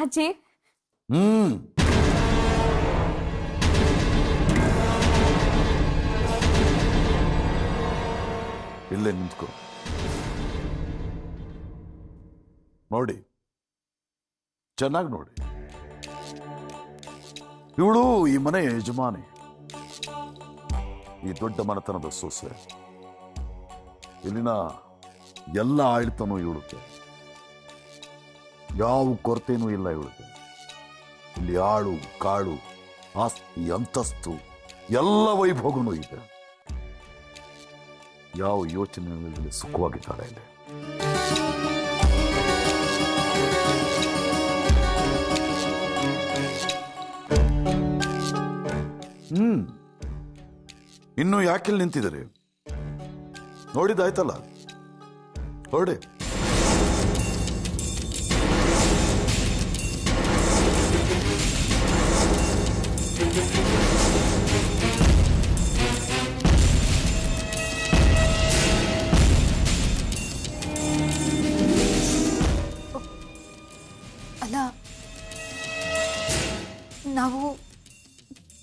ಅಜ್ಜಿ ಇಲ್ಲೇ ನಿಂತ್ಕೋ. ನೋಡಿ, ಚೆನ್ನಾಗಿ ನೋಡಿ. ಇವಳು ಈ ಮನೆಯ ಯಜಮಾನಿ, ಈ ದೊಡ್ಡ ಮನೆತನದ ಸೊಸೆ. ಇಲ್ಲಿನ ಎಲ್ಲ ಆಳ್ತನೂ ಇವಳಿಗೆ, ಯಾವ ಕೊರತೆನೂ ಇಲ್ಲ ಇವಳಿಗೆ. ಇಲ್ಲಿ ಆಳು ಕಾಳು ಆಸ್ತಿ ಅಂತಸ್ತು ಎಲ್ಲ ವೈಭೋಗನೂ ಇದೆ. ಯಾವ ಯೋಚನೆಗಳಲ್ಲಿ ಸುಖವಾಗಿದ್ದಾಳೆ ಇಲ್ಲಿ. ಇನ್ನು ಯಾಕೆಲ್ಲಿ ನಿಂತಿದ್ದಾರೆ? ನೋಡಿದಾಯ್ತಲ್ಲ, ಹೊರಡಿ. ಅಲ್ಲ, ನಾವು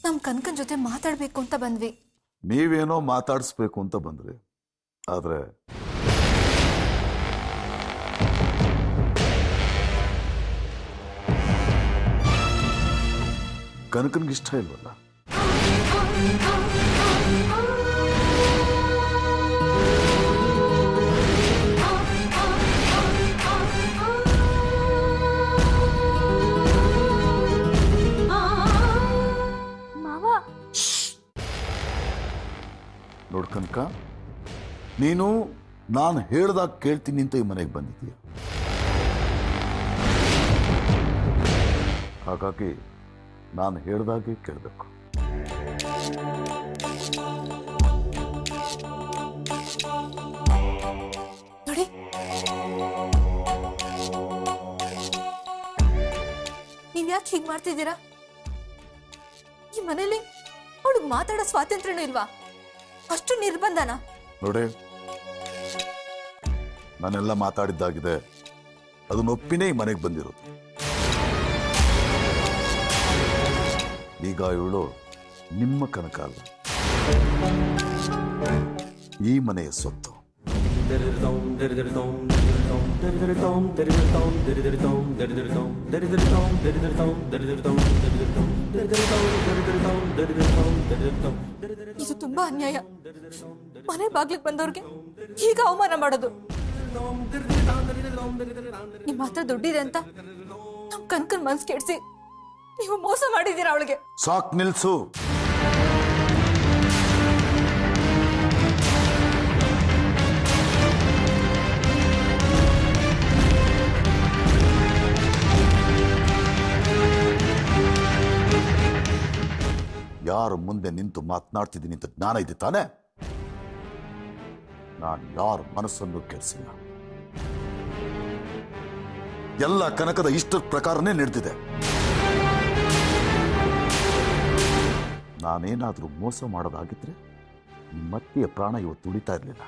ನಮ್ಮ ಕನಕನ್ ಜೊತೆ ಮಾತಾಡ್ಬೇಕು ಅಂತ ಬಂದ್ವಿ. ನೀವೇನೋ ಮಾತಾಡಿಸ್ಬೇಕು ಅಂತ ಬಂದ್ರಿ, ಆದ್ರೆ ಕನಕನ್ಗಿಷ್ಟ ಇಲ್ವಲ್ಲ. ನೋಡ್ ಕನಕ, ನೀನು ನಾನು ಹೇಳ್ದಾಗ ಕೇಳ್ತೀನಿ ಅಂತ ಈ ಮನೆಗೆ ಬಂದಿದ್ದೀಯ. ಹಾಗಾಗಿ ನಾನು ಹೇಳ್ದಾಗೆ ಕೇಳಬೇಕು. ನೋಡಿ, ನೀವ್ ಯಾಕೆ ಹೀಗ್ ಮಾಡ್ತಿದ್ದೀರಾ? ಈ ಮನೇಲಿ ಅವಳಿಗೆ ಮಾತಾಡೋ ಸ್ವಾತಂತ್ರ್ಯನೂ ಇಲ್ವಾ? ಅಷ್ಟು ನಿರ್ಬಂಧನ? ನೋಡಿ, ನಾನೆಲ್ಲ ಮಾತಾಡಿದ್ದಾಗಿದೆ. ಅದನ್ನ ಒಪ್ಪಿನೇ ಈ ಮನೆಗೆ ಬಂದಿರೋದು. ಈಗ ಇವಳು ನಿಮ್ಮ ಕನಕ ಅಲ್ಲ, ಈ ಮನೆಯ ಸೊತ್ತು. ಇದು ತುಂಬಾ ಅನ್ಯಾಯ. ಮನೆ ಬಾಗ್ಲಿಗೆ ಬಂದವ್ರಿಗೆ ಈಗ ಅವಮಾನ ಮಾಡೋದು. ನಿಮ್ಮ ಹತ್ರ ದುಡ್ಡಿದೆ ಅಂತ ನಮ್ ಕನಕನ್ ಮನ್ಸ್ ಕೆಡ್ಸಿ ನೀವು ಮೋಸ ಮಾಡಿದ್ದೀರಾ ಅವಳಿಗೆ. ಸಾಕ್, ನಿಲ್ಸು. ಯಾರು ಮುಂದೆ ನಿಂತು ಮಾತನಾಡ್ತಿದ್ದೀನಿ ಅಂತ ಜ್ಞಾನ ಇದೆ ತಾನೆ? ನಾನು ಯಾರ ಮನಸ್ಸನ್ನು ಕೆಡಿಸಿಲ್ಲ. ಎಲ್ಲ ಕನಕದ ಇಷ್ಟದ ಪ್ರಕಾರನೇ ನಡೆದಿದೆ. ನಾನೇನಾದ್ರೂ ಮೋಸ ಮಾಡೋದಾಗಿದ್ರೆ ಮತ್ತೆಯ ಪ್ರಾಣ ಇವತ್ತು ಉಳಿತಾ ಇರಲಿಲ್ಲ.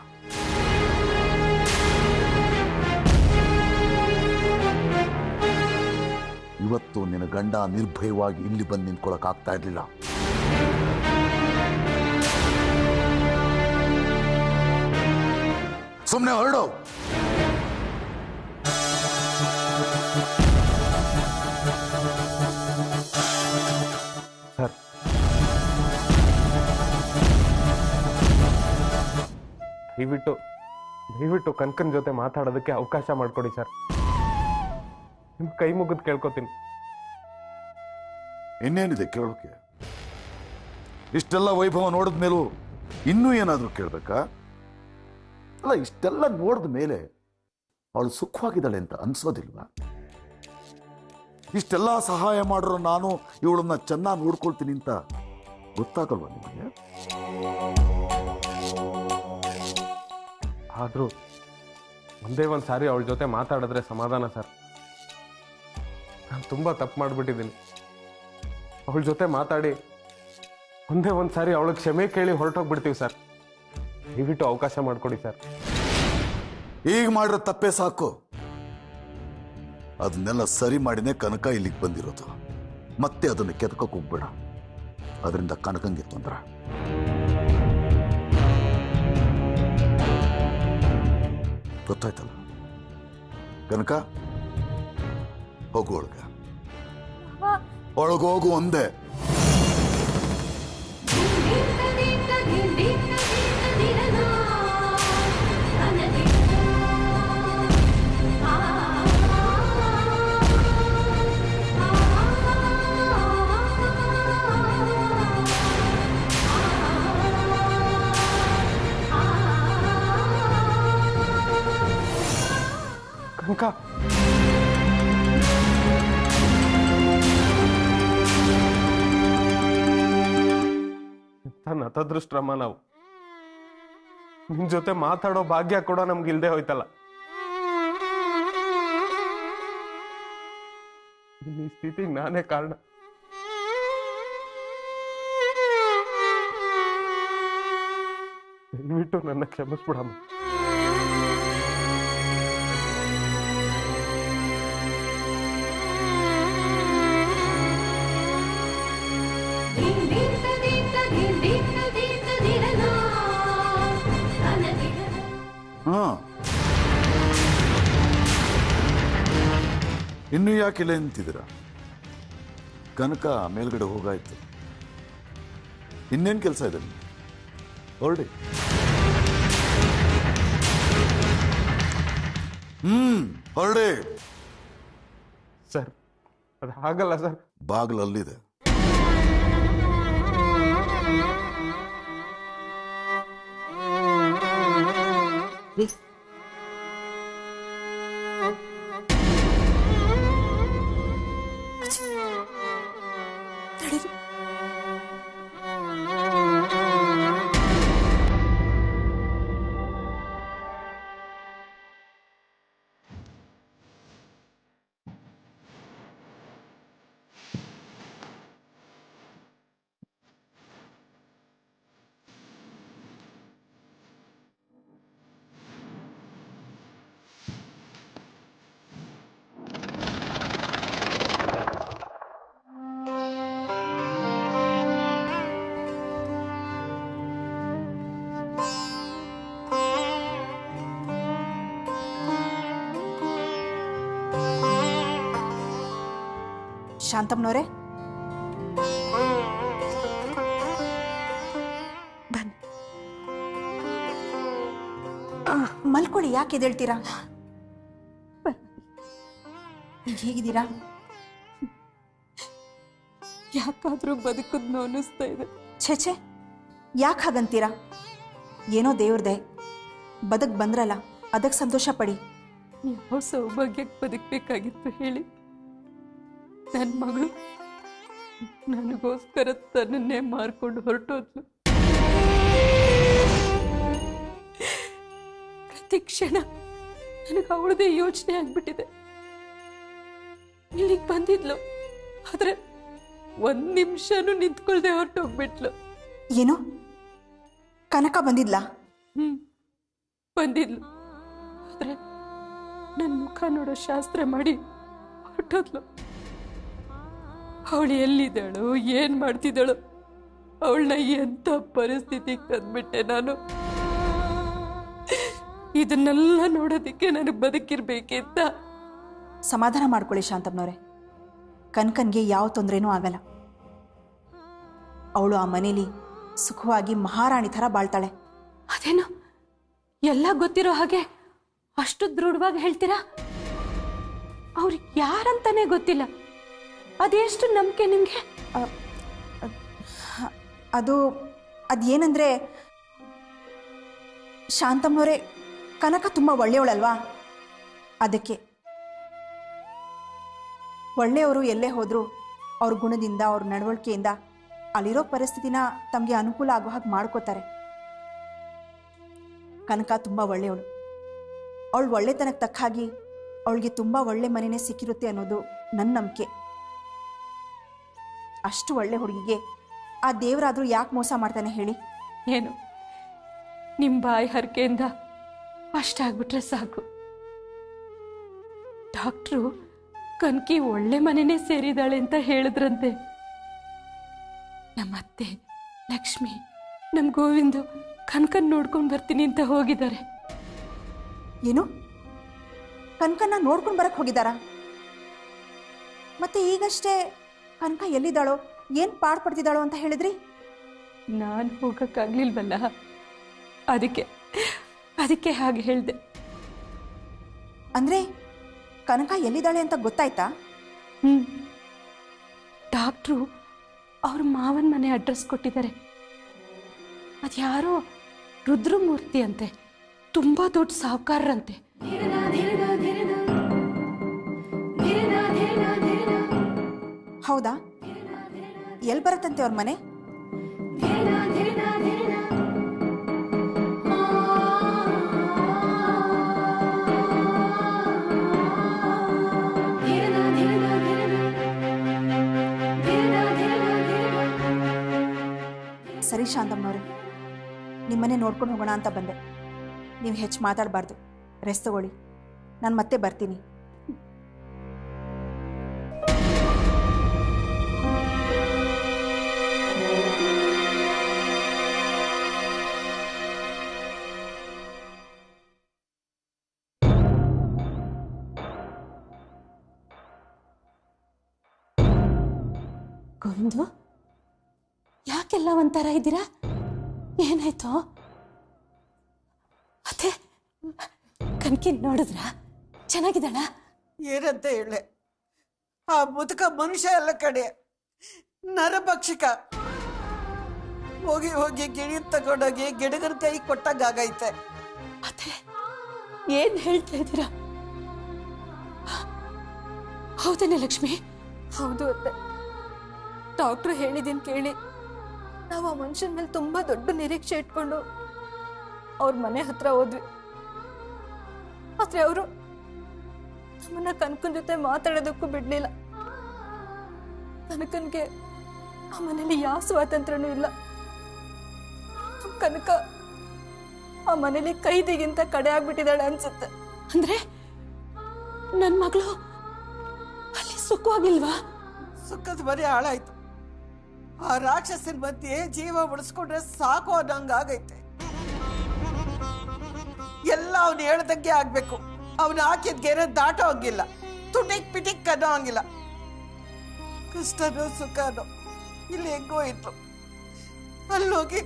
ಇವತ್ತು ನಿನ್ನ ಗಂಡ ನಿರ್ಭಯವಾಗಿ ಇಲ್ಲಿ ಬಂದು ನಿಂತ್ಕೊಳ್ಳಕ್ ಆಗ್ತಾ ಇರ್ಲಿಲ್ಲ. ಸುಮ್ಮನೆ ಹೊರಡು. ಸರ್, ದಯವಿಟ್ಟು ಕನಕನ್ ಜೊತೆ ಮಾತಾಡೋದಕ್ಕೆ ಅವಕಾಶ ಮಾಡಿಕೊಡಿ ಸರ್. ನಿಮ್ ಕೈ ಮುಗಿದು ಕೇಳ್ಕೊತೀನಿ. ಇನ್ನೇನಿದೆ ಕೇಳೋಕೆ? ಇಷ್ಟೆಲ್ಲ ವೈಭವ ನೋಡಿದ ಮೇಲೂ ಇನ್ನೂ ಏನಾದರೂ ಕೇಳ್ಬೇಕಾ? ಅಲ್ಲ, ಇಷ್ಟೆಲ್ಲ ನೋಡಿದ ಮೇಲೆ ಅವಳು ಸುಖವಾಗಿದ್ದಾಳೆ ಅಂತ ಅನ್ಸೋದಿಲ್ವಾ? ಇಷ್ಟೆಲ್ಲ ಸಹಾಯ ಮಾಡಿರೋ ನಾನು ಇವಳನ್ನ ಚೆನ್ನಾಗಿ ನೋಡ್ಕೊಳ್ತೀನಿ ಅಂತ ಗೊತ್ತಾಗಲ್ವಾ ನಿಮಗೆ? ಆದ್ರೂ ಒಂದೇ ಒಂದು ಸಾರಿ ಅವಳ ಜೊತೆ ಮಾತಾಡಿದ್ರೆ ಸಮಾಧಾನ ಸರ್. ನಾನು ತುಂಬಾ ತಪ್ಪು ಮಾಡಿಬಿಟ್ಟಿದ್ದೀನಿ. ಅವಳ ಜೊತೆ ಮಾತಾಡಿ ಒಂದೇ ಒಂದು ಸಾರಿ ಅವಳಿಗೆ ಕ್ಷಮೆ ಕೇಳಿ ಹೊರಟೋಗ್ಬಿಡ್ತೀವಿ ಸರ್. ದಯವಿಟ್ಟು ಅವಕಾಶ ಮಾಡಿಕೊಡಿ ಸರ್. ಈಗ ಮಾಡಿರೋ ತಪ್ಪೇ ಸಾಕು. ಅದನ್ನೆಲ್ಲ ಸರಿ ಮಾಡಿನೇ ಕನಕ ಇಲ್ಲಿಗೆ ಬಂದಿರೋದು. ಮತ್ತೆ ಅದನ್ನು ಕೆದಕಕ್ಕೆ ಹೋಗ್ಬೇಡ, ಅದರಿಂದ ಕನಕಂಗೆ ತೊಂದರೆ. ಗೊತ್ತಾಯ್ತಲ್ಲ ಕನಕ, ಹೋಗು ಒಳಗೆ. ಒಳಗೋಗು ಒಂದೇ. ಕನಕ, ನತದೃಷ್ಟರಮ್ಮ ನಾವು. ನಿನ್ ಜೊತೆ ಮಾತಾಡೋ ಭಾಗ್ಯ ಕೂಡ ನಮ್ಗೆ ಇಲ್ದೆ ಹೋಯ್ತಲ್ಲ. ಈ ಸ್ಥಿತಿಗೆ ನಾನೇ ಕಾರಣ. ದಯವಿಟ್ಟು ನನ್ನ ಕ್ಷಮಿಸ್ಬಿಡಮ್ಮ. ಇನ್ನು ಯಾಕಿಲ್ಲ ನಿಂತಿದ್ದೀರ? ಕನಕ ಮೇಲ್ಗಡೆ ಹೋಗಾಯ್ತು. ಇನ್ನೇನು ಕೆಲಸ ಇದೆ? ಹೊರಡಿ. ಹೊರಡಿ. ಸರ್, ಅದು ಹಾಗಲ್ಲ ಸರ್. ಬಾಗಿಲಲ್ಲಿದೆ. ಶಾಂತಮ್ಮನವರೇ, ಬನ್ನಿ. ಮಲ್ಕೊಳ್ಳಿ, ಯಾಕೆ ಎದ್ದೇಳ್ತೀರಾ? ಹೇಗಿದ್ದೀರಾ? ಯಾಕಾದ್ರೂ ಬದುಕುದ್ನೋ ಅನ್ನಿಸ್ತಾ ಇದೆ. ಛೇ, ಯಾಕೆ ಹಾಗಂತೀರಾ? ಏನೋ ದೇವ್ರದೆ ಬದುಕ್ ಬಂದ್ರಲ್ಲ, ಅದಕ್ಕೆ ಸಂತೋಷ ಪಡಿ. ಯಾವ ಸೌಭಾಗ್ಯಕ್ಕೆ ಬದುಕಬೇಕಾಗಿತ್ತು ಹೇಳಿ? ನನ್ನ ಮಗಳು ನನಗೋಸ್ಕರ ತನ್ನನ್ನೇ ಮಾರ್ಕೊಂಡು ಹೊರಟೋದ್ಲು. ಪ್ರತಿ ಕ್ಷಣ ನನಗೆ ಅವಳದೇ ಯೋಚನೆ ಆಗ್ಬಿಟ್ಟಿದೆ. ಇಲ್ಲಿಗೆ ಬಂದಿದ್ಲು, ಆದ್ರೆ ಒಂದ್ ನಿಮಿಷನೂ ನಿಂತ್ಕೊಳ್ದೆ ಹೊರಟೋಗ್ಬಿಟ್ಲು. ಏನು, ಕನಕ ಬಂದಿದ್ಲಾ? ಬಂದಿದ್ಲು, ಆದ್ರೆ ನನ್ನ ಮುಖ ನೋಡೋ ಶಾಸ್ತ್ರ ಮಾಡಿ ಹೊರಟೋದ್ಲು. ಅವಳು ಎಲ್ಲಿದ್ದಾಳು, ಏನ್ ಮಾಡ್ತಿದ್ದಾಳು? ಅವಳನ್ನ ಎಂತ ಪರಿಸ್ಥಿತಿಗೆ ತಂದ್ಬಿಟ್ಟೆ ನಾನು. ಇದನ್ನೆಲ್ಲ ನೋಡೋದಿಕ್ಕೆ ನನಗೆ ಬದುಕಿರ್ಬೇಕಿಂತ. ಸಮಾಧಾನ ಮಾಡ್ಕೊಳ್ಳಿ ಶಾಂತಮ್ಮನವರೇ, ಕನಕನ್ಗೆ ಯಾವ ತೊಂದರೆನೂ ಆಗಲ್ಲ. ಅವಳು ಆ ಮನೇಲಿ ಸುಖವಾಗಿ ಮಹಾರಾಣಿ ಥರ ಬಾಳ್ತಾಳೆ. ಅದೇನು ಎಲ್ಲ ಗೊತ್ತಿರೋ ಹಾಗೆ ಅಷ್ಟು ದೃಢವಾಗಿ ಹೇಳ್ತೀರಾ? ಅವ್ರಿಗೆ ಯಾರಂತಾನೆ ಗೊತ್ತಿಲ್ಲ, ಅದೆಷ್ಟು ನಂಬಿಕೆ ನಿಮ್ಗೆ? ಅದೇನಂದ್ರೆ ಶಾಂತಮ್ಮನವರೇ, ಕನಕ ತುಂಬ ಒಳ್ಳೆಯವಳಲ್ವಾ, ಅದಕ್ಕೆ. ಒಳ್ಳೆಯವರು ಎಲ್ಲೇ ಹೋದರೂ ಅವ್ರ ಗುಣದಿಂದ, ಅವ್ರ ನಡವಳಿಕೆಯಿಂದ ಅಲ್ಲಿರೋ ಪರಿಸ್ಥಿತಿನ ತಮಗೆ ಅನುಕೂಲ ಆಗೋ ಹಾಗೆ ಮಾಡ್ಕೋತಾರೆ. ಕನಕ ತುಂಬ ಒಳ್ಳೆಯವಳು. ಅವಳು ಒಳ್ಳೆತನಕ್ಕೆ ತಕ್ಕ ಹಾಗೆ ಅವಳಿಗೆ ತುಂಬ ಒಳ್ಳೆ ಮನೆಯೇ ಸಿಕ್ಕಿರುತ್ತೆ ಅನ್ನೋದು ನನ್ನ ನಂಬಿಕೆ. ಅಷ್ಟು ಒಳ್ಳೆ ಹುಡುಗಿಗೆ ಆ ದೇವರಾದರೂ ಯಾಕೆ ಮೋಸ ಮಾಡ್ತಾನೆ ಹೇಳಿ? ಏನು ನಿಮ್ಮ ಬಾಯಿ ಹರಕೆಯಿಂದ ಅಷ್ಟಾಗ್ಬಿಟ್ರೆ ಸಾಕು. ಡಾಕ್ಟ್ರು ಕನ್ಕಿ ಒಳ್ಳೆ ಮನೆನೇ ಸೇರಿದಾಳೆ ಅಂತ ಹೇಳಿದ್ರಂತೆ. ನಮ್ಮ ಅತ್ತೆ, ಲಕ್ಷ್ಮಿ, ನಮ್ಮ ಗೋವಿಂದು ಕನಕನ್ ನೋಡ್ಕೊಂಡು ಬರ್ತೀನಿ ಅಂತ ಹೋಗಿದ್ದಾರೆ. ಏನು, ಕನಕನ್ನ ನೋಡ್ಕೊಂಡು ಬರಕ್ಕೆ ಹೋಗಿದ್ದಾರಾ? ಮತ್ತೆ ಈಗಷ್ಟೇ ಕನಕ ಎಲ್ಲಿದ್ದಾಳೋ, ಏನು ಪಾಡು ಪಡ್ತಿದ್ದಾಳೋ ಅಂತ ಹೇಳಿದ್ರಿ? ನಾನು ಹೋಗಕ್ಕಾಗ್ಲಿಲ್ವಲ್ಲ, ಅದಕ್ಕೆ ಹಾಗೆ ಹೇಳಿದೆ. ಅಂದ್ರೆ ಕನಕ ಎಲ್ಲಿದ್ದಾಳೆ ಅಂತ ಗೊತ್ತಾಯ್ತಾ? ಡಾಕ್ಟ್ರು ಅವ್ರ ಮಾವನ ಮನೆ ಅಡ್ರೆಸ್ ಕೊಟ್ಟಿದ್ದಾರೆ. ಅದ್ಯಾರೋ ರುದ್ರಮೂರ್ತಿ ಅಂತೆ, ತುಂಬಾ ದೊಡ್ಡ ಸಾಹುಕಾರರಂತೆ. ಹೌದಾ? ಎಲ್ಲಿ ಬರುತ್ತಂತೆ ಅವ್ರ ಮನೆ? ಸರಿ ಶಾಂತಮ್ಮನವ್ರೆ, ನಿಮ್ಮನೆ ನೋಡ್ಕೊಂಡು ಹೋಗೋಣ ಅಂತ ಬಂದೆ. ನೀವು ಹೆಚ್ಚು ಮಾತಾಡಬಾರ್ದು, ರೆಸ್ಟ್ ತಗೊಳ್ಳಿ. ನಾನು ಮತ್ತೆ ಬರ್ತೀನಿ. ಗೋವಿಂದು, ಯಾಕೆಲ್ಲ ಒಂಥರ ಇದ್ದೀರಾ? ಏನಾಯ್ತು? ಅದೇ ಕನ್ಕಿ ನೋಡಿದ್ರ? ಚೆನ್ನಾಗಿದ್ದಾಳ? ಏನಂತ ಹೇಳೆ, ಆ ಮುದುಕ ಮನುಷ್ಯ ಎಲ್ಲ ಕಡೆ ನರಭಕ್ಷಕ. ಹೋಗಿ ಹೋಗಿ ಗಿಣಿ ತಗೊಂಡೋಗಿ ಗಿಡಗರ ಕೈ ಕೊಟ್ಟಾಗೈತೆ. ಅದೇ ಏನ್ ಹೇಳ್ತಾ ಇದ್ದೀರಾ? ಹೌದೇನೆ ಲಕ್ಷ್ಮಿ? ಹೌದು ಅತ್ತೆ, ಡಾಕ್ಟ್ರು ಹೇಳಿದ್ದೀನಿ ಕೇಳಿ ನಾವು ಆ ಮನುಷ್ಯನ ಮೇಲೆ ತುಂಬಾ ದೊಡ್ಡ ನಿರೀಕ್ಷೆ ಇಟ್ಕೊಂಡು ಅವ್ರ ಮನೆ ಹತ್ರ ಹೋದ್ವಿ. ಆದ್ರೆ ಅವರು ನಮ್ಮನ್ನ ಕನಕನ ಜೊತೆ ಮಾತಾಡೋದಕ್ಕೂ ಬಿಡ್ಲಿಲ್ಲ. ಕನಕನ್ಗೆ ಆ ಮನೇಲಿ ಯಾವ ಸ್ವಾತಂತ್ರ್ಯನೂ ಇಲ್ಲ. ಕನಕ ಆ ಮನೇಲಿ ಕೈದಿಗಿಂತ ಕಡೆ ಆಗ್ಬಿಟ್ಟಿದ್ದಾಳೆ ಅನ್ಸುತ್ತೆ. ಅಂದ್ರೆ ನನ್ ಮಗಳು ಅಲ್ಲಿ ಸುಖವಾಗಿಲ್ವಾ? ಸುಖದ ಮನೆ ಹಾಳಾಯ್ತು. ಆ ರಾಕ್ಷಸನ ಮಧ್ಯೆ ಜೀವ ಉಳಿಸ್ಕೊಂಡ್ರೆ ಸಾಕು ಅನ್ನಂಗಾಗೈತೆ. ಎಲ್ಲ ಅವನು ಹೇಳ್ದಂಗೆ ಆಗ್ಬೇಕು. ಅವನು ಹಾಕಿದ್ಗೇನೋ ದಾಟೋ ಹಂಗಿಲ್ಲ, ತುಟಿಕ್ ಪಿಟಿಕ್ ಅನ್ನೋ ಹಂಗಿಲ್ಲ. ಕಷ್ಟನೋ ಸುಖನೋ ಇಲ್ಲಿ ಹೆಂಗೋ ಇತ್ತು. ಅಲ್ಲೋಗಿ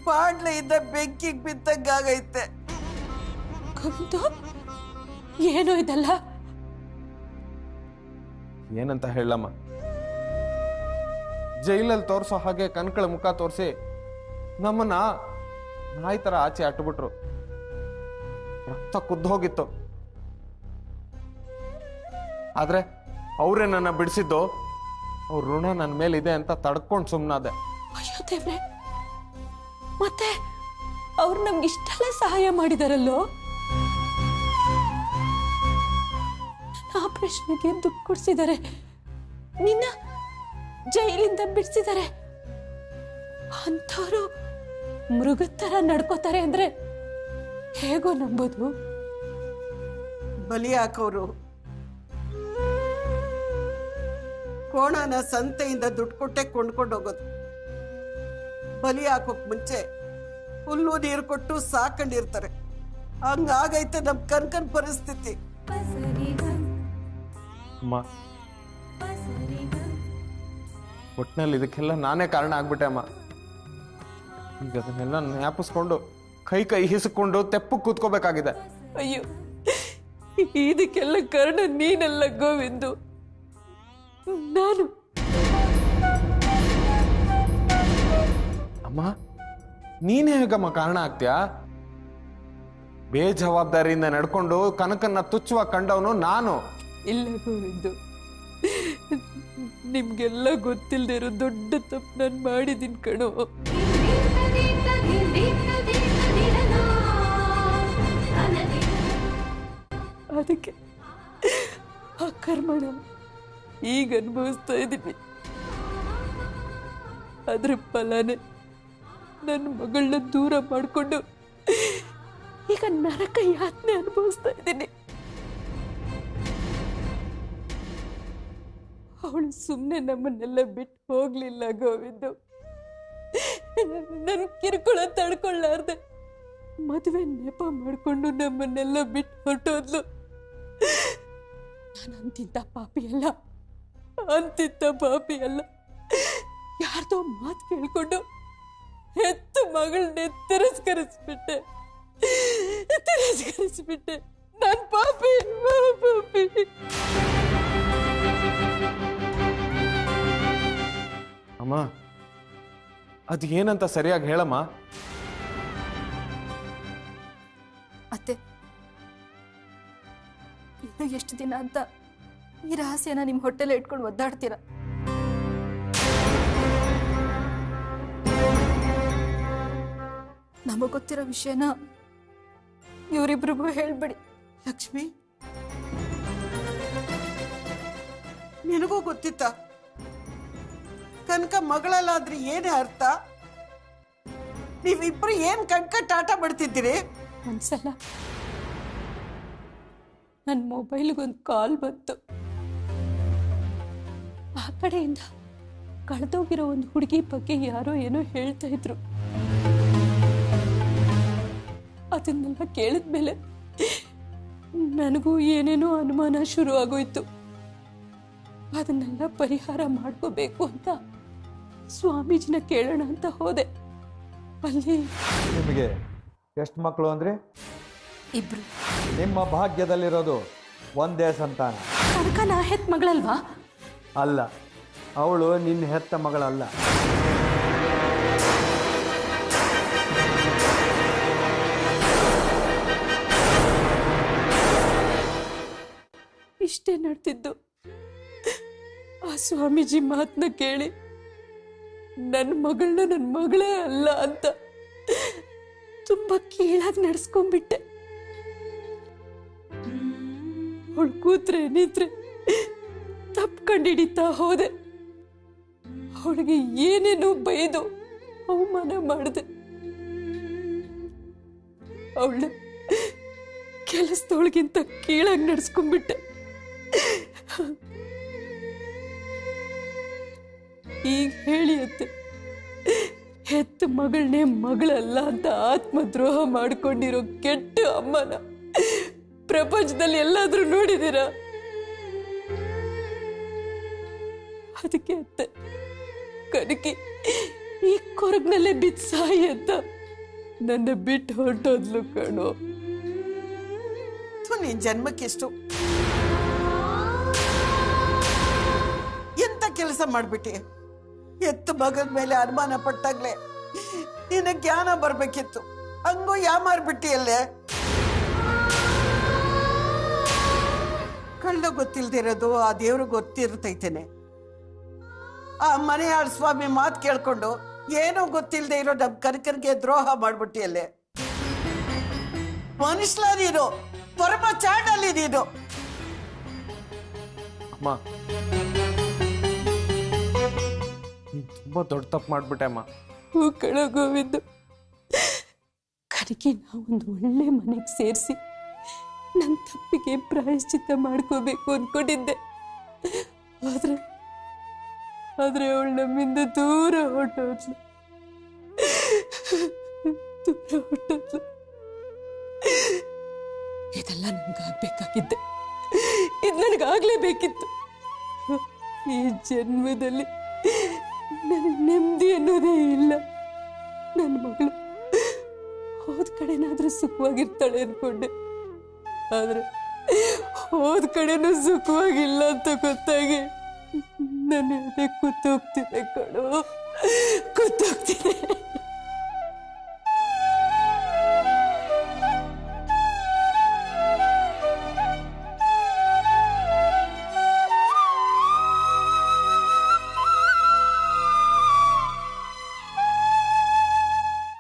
ಬಾಡ್ಲೆಯಿಂದ ಬೆಂಕಿಗೆ ಬಿದ್ದಂಗಾಗೈತೆ. ಗೋವಿಂದು, ಏನೋ ಇದಲ್ಲ? ಏನಂತ ಹೇಳಮ್ಮ? ಜೈಲಲ್ಲಿ ತೋರಿಸೋ ಹಾಗೆ ಕಣ್ಕಳ ಮುಖ ತೋರಿಸಿ ನಮ್ಮನ್ನ ನಾಯಿ ತರ ಆಚೆ ಅಟ್ಬಿಟ್ರು. ರಕ್ತ ಕುದ್ದು ಹೋಗಿತ್ತು. ಆದ್ರೆ ಅವರೇ ನನ್ನ ಬಿಡಿಸಿದ್ದು. ಅವ್ರ ಋಣ ನನ್ನ ಮೇಲಿದೆ ಅಂತ ತಡ್ಕೊಂಡು ಸುಮ್ಮನಾದೆ. ಅಯ್ಯೋ ದೇವ್ರೆ, ಮತ್ತೆ ಅವ್ರು ನಮ್ಗೆ ಇಷ್ಟೆಲ್ಲ ಸಹಾಯ ಮಾಡಿದಾರಲ್ಲೋ. ಆಪರೇಷನ್ಗೆ ದುಡ್ಡು ಕೊಡ್ಸಿದ್ದಾರೆ, ನಿನ್ನ ಜೈಲಿಂದ ಬಿಡಿಸಿದ್ದಾರೆ. ಅಂಥವ್ರು ಮೃಗದ ತರ ನಡ್ಕೋತಾರೆ ಅಂದ್ರೆ ಹೇಗೋ ನಂಬೋದು? ಬಲಿ ಹಾಕೋರು ಕೋಣನ ಸಂತೆಯಿಂದ ದುಡ್ಡು ಕೊಟ್ಟೆ ಕೊಂಡ್ಕೊಂಡು ಹೋಗೋದು. ಬಲಿ ಹಾಕೋಕ್ ಮುಂಚೆ ಹುಲ್ಲು ನೀರು ಕೊಟ್ಟು ಸಾಕೊಂಡಿರ್ತಾರೆ. ಹಂಗಾಗೈತೆ ನಮ್ ಕನ್ಕನ್ ಪರಿಸ್ಥಿತಿ. ಅಮ್ಮ, ಒಟ್ನಲ್ಲಿ ಇದಕ್ಕೆಲ್ಲ ನಾನೇ ಕಾರಣ ಆಗ್ಬಿಟ್ಟೆ ಅಮ್ಮ. ಈಗ ಅದನ್ನೆಲ್ಲ ಜ್ಞಾಪಿಸ್ಕೊಂಡು ಕೈ ಹಿಸ್ಕೊಂಡು ತೆಪ್ಪು ಕೂತ್ಕೋಬೇಕಾಗಿದೆ. ಅಯ್ಯೋ, ಇದಕ್ಕೆಲ್ಲ ಕಾರಣ ನೀನಲ್ಲ ಗೋವಿಂದು, ನಾನು. ಅಮ್ಮ, ನೀನೇ ಹೇಗಮ್ಮ ಕಾರಣ ಆಗ್ತೀಯಾ? ಬೇಜವಾಬ್ದಾರಿಯಿಂದ ನಡ್ಕೊಂಡು ಕನಕನ್ನ ತುಚ್ಚುವ ಕಂಡವನು ನಾನು. ಇಲ್ಲ ಗೋವಿಂದು, ನಿಮ್ಗೆಲ್ಲ ಗೊತ್ತಿಲ್ಲದೆ ಇರೋ ದೊಡ್ಡ ತಪ್ಪು ನಾನು ಮಾಡಿದ್ದೀನಿ ಕಣೋ. ಅದಕ್ಕೆ ಆ ಕರ್ಮಣ ಈಗ ಅನುಭವಿಸ್ತಾ ಇದ್ದೀನಿ. ಅದ್ರ ಫಲನೇ ನನ್ನ ಮಗಳನ್ನ ದೂರ ಮಾಡಿಕೊಂಡು ಈಗ ನರಕ ಯಾತನೆ ಅನುಭವಿಸ್ತಾ ಇದ್ದೀನಿ. ಅವಳು ಸುಮ್ಮನೆ ನಮ್ಮನ್ನೆಲ್ಲ ಬಿಟ್ಟು ಹೋಗ್ಲಿಲ್ಲ ಗೋವಿಂದು. ನನ್ ಕಿರುಕುಳ ತಡ್ಕೊಳ್ಳಾರ್ದೆ ಮದುವೆ ನೆಪ ಮಾಡ್ಕೊಂಡು ನಮ್ಮನ್ನೆಲ್ಲ ಬಿಟ್ಟು ಹೊರಟೋದ್ಲು. ನಾನು ಅಂತಿದ್ದ ಪಾಪಿ ಅಲ್ಲ. ಯಾರ್ದೋ ಮಾತು ಕೇಳ್ಕೊಂಡು ಹೆತ್ತು ಮಗಳನ್ನೇ ತಿರಸ್ಕರಿಸ್ಬಿಟ್ಟೆ. ನಾನು ಪಾಪಿ. ಅಮ್ಮ, ಅದು ಏನಂತ ಸರಿಯಾಗಿ ಹೇಳಮ್ಮ. ಅತ್ತೆ, ಇನ್ನು ಎಷ್ಟು ದಿನ ಅಂತ ಈ ರಹಸ್ಯನ ನಿಮ್ಮ ಹೊಟ್ಟೆಲೆ ಇಟ್ಕೊಂಡು ಒದ್ದಾಡ್ತೀರ? ನಮಗ್ ಗೊತ್ತಿರೋ ವಿಷಯನ ಇವರಿಬ್ರಿಗೂ ಹೇಳ್ಬೇಡಿ. ಲಕ್ಷ್ಮಿ, ನಿನಗೂ ಗೊತ್ತಿತ್ತ ಕನಕ ಮಗಳಲ್ಲಾದ್ರೆ ಏನೇ ಅರ್ಥ? ನೀವಿಬ್ರು ಏನ್ ಕಟ್ಟಾಟ ಮಾಡ್ತಿದ್ದೀರಿ? ಒಂದ್ಸಲ ನನ್ನ ಮೊಬೈಲ್ಗೊಂದು ಕಾಲ್ ಬಂತು. ಆ ಕಡೆಯಿಂದ ಕಳೆದೋಗಿರೋ ಒಂದು ಹುಡುಗಿ ಬಗ್ಗೆ ಯಾರೋ ಏನೋ ಹೇಳ್ತಾ ಇದ್ರು. ಅದನ್ನೆಲ್ಲ ಕೇಳಿದ್ಮೇಲೆ ನನಗೂ ಏನೇನೋ ಅನುಮಾನ ಶುರು ಆಗೋಯ್ತು. ಅದನ್ನೆಲ್ಲ ಪರಿಹಾರ ಮಾಡ್ಕೋಬೇಕು ಅಂತ ಸ್ವಾಮೀಜಿನ ಕೇಳೋಣ ಅಂತ ಹೋದೆ. ಅಲ್ಲಿ ನಿಮಗೆ ಎಷ್ಟು ಮಕ್ಕಳು ಅಂದ್ರೆ? ಇಬ್ರು. ನಿಮ್ಮ ಭಾಗ್ಯದಲ್ಲಿರೋದು ಒಂದೇ ಸಂತಾನ. ಕನಕ ನಾ ಹೆತ್ತ ಮಗಳಲ್ವಾ? ಅಲ್ಲ, ಅವಳು ನಿನ್ನ ಹೆತ್ತ ಮಗಳಲ್ಲ. ಇಷ್ಟೇ ನಡ್ತಿದ್ದು. ಆ ಸ್ವಾಮೀಜಿ ಮಾತನ್ನ ಕೇಳಿ ನನ್ನ ಮಗಳೇ ಅಲ್ಲ ಅಂತ ತುಂಬಾ ಕೀಳಾಗಿ ನಡೆಸ್ಕೊಂಡ್ಬಿಟ್ಟೆ. ಅವಳು ಕೂತ್ರೆ ನಿಂತ್ರೆ ತಪ್ಪು ಕಂಡಿಡಿತಾ ಹೋದೆ. ಅವಳಿಗೆ ಏನೇನೋ ಬೈದು ಅವಮಾನ ಮಾಡಿದೆ. ಅವಳ ಕೆಲಸದೊಳಗಿಂತ ಕೀಳಾಗಿ ನಡೆಸ್ಕೊಂಡ್ಬಿಟ್ಟೆ. ಈಗ ಹೇಳಿ ಅತ್ತೆ, ಹೆತ್ತ ಮಗಳನ್ನೇ ಮಗಳಲ್ಲ ಅಂತ ಆತ್ಮದ್ರೋಹ ಮಾಡ್ಕೊಂಡಿರೋ ಕೆಟ್ಟ ಅಮ್ಮನ ಪ್ರಪಂಚದಲ್ಲಿ ಎಲ್ಲಾದ್ರೂ ನೋಡಿದೀರಾ? ಅದಕ್ಕೆ ಅತ್ತೆ, ಕನಕಿ ಈ ಕೊರಗ್ನಲ್ಲೇ ಬಿದ್ದು ಸಾಯಿ ಅಂತ ನನ್ನ ಬಿಟ್ಟು ಹೊರಟೋದ್ಲು ಕಣೋ. ನಿನ್ ಜನ್ಮಕ್ಕೆಷ್ಟು ಎಂತ ಕೆಲಸ ಮಾಡ್ಬಿಟ್ಟಿ? ಎತ್ತು ಮಗದ ಮೇಲೆ ಅನುಮಾನ ಪಟ್ಟಾಗ್ಲೆ ನಿನ್ನ ಜ್ಞಾನ ಬರ್ಬೇಕಿತ್ತು. ಹಂಗೂ ಯಾಮಾರ್ಬಿಟ್ಟಿಯಲ್ಲೇ. ಕಳ್ಳ ಗೊತ್ತಿಲ್ದಿರೋದು ಆ ದೇವ್ರು ಗೊತ್ತಿರ್ತೈತೇನೆ. ಆ ಮನೆಯಾಳ ಸ್ವಾಮಿ ಮಾತು ಕೇಳ್ಕೊಂಡು ಏನೋ ಗೊತ್ತಿಲ್ಲದೆ ಇರೋ ನಮ್ ಕನಕನಿಗೆ ದ್ರೋಹ ಮಾಡ್ಬಿಟ್ಟಿಯಲ್ಲೇ. ಮನುಷ್ಯ ನೀನು, ಪರಮ ಚಾಡಲ್ಲಿ ನೀನು. ಅಮ್ಮ, ನೀನ್ ತುಂಬಾ ದೊಡ್ಡ ತಪ್ಪು ಮಾಡ್ಬಿಟ್ಟೆ ಅಮ್ಮ. ಹೂ ಕಣೋ ಗೋವಿಂದು, ಕನಕಿ ನಾವೊಂದು ಒಳ್ಳೆ ಮನೆಗೆ ಸೇರಿಸಿ ನನ್ನ ತಪ್ಪಿಗೆ ಪ್ರಾಯಶ್ಚಿತ್ತ ಮಾಡ್ಕೋಬೇಕು ಅನ್ಕೊಂಡಿದ್ದೆ. ಆದ್ರೆ ಅವಳು ನಮ್ಮಿಂದ ದೂರ ಹೊರಟೋದ್ಲು. ಇದೆಲ್ಲ ನನ್ಗಾಗ್ಬೇಕಾಗಿದ್ದೆ. ಇದು ನನಗಾಗ್ಲೇಬೇಕಿತ್ತು. ಈ ಜನ್ಮದಲ್ಲಿ ನನಗೆ ನೆಮ್ಮದಿ ಅನ್ನೋದೇ ಇಲ್ಲ. ನನ್ನ ಮಗಳು ಹೋದ ಕಡೆನಾದ್ರೂ ಸುಖವಾಗಿರ್ತಾಳೆ ಅನ್ಕೊಂಡೆ. ಆದ್ರೆ ಹೋದ ಕಡೆನೂ ಸುಖವಾಗಿಲ್ಲ ಅಂತ ಗೊತ್ತಾಗಿ ನನ್ನ ಎದೆ ಕೂತೋಗ್ತಿದೆ ಕಣೋ, ಕೂತೋಗ್ತಿದೆ.